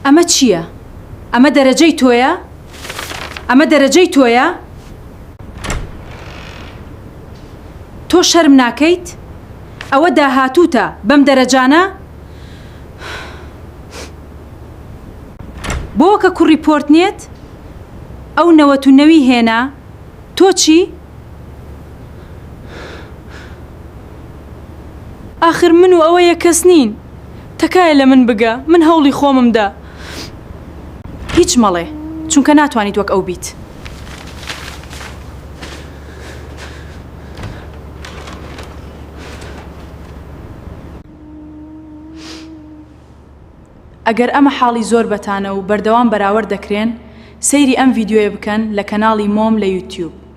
ئەمە چییە؟ ئەمە دەرەجەی تۆیە؟ ئەمە دەرەجەی تۆیە؟ تۆ شەرم ناکەیت؟ ئەوە داهاتووتە بەم دەرەجانە؟ بۆ کە کوڕی پۆرت نێت؟ ئەو نەوەت و نەوی هێنا؟ تۆ چی؟ ئاخر من و ئەوە یەکەس نین. تەکایە لە من بگە، من هەوڵی خۆممدا. هیچ مەڵێ، چونکە ناتوانیت وەک ئەو بیت. ئەگەر ئەمە حاڵی زۆر بەتانە و بەردەوام بەراورد دەکرێن، سەیری ئەم ڤیدیۆیە بکەن لە کەناڵی مۆم لە یوتیوب.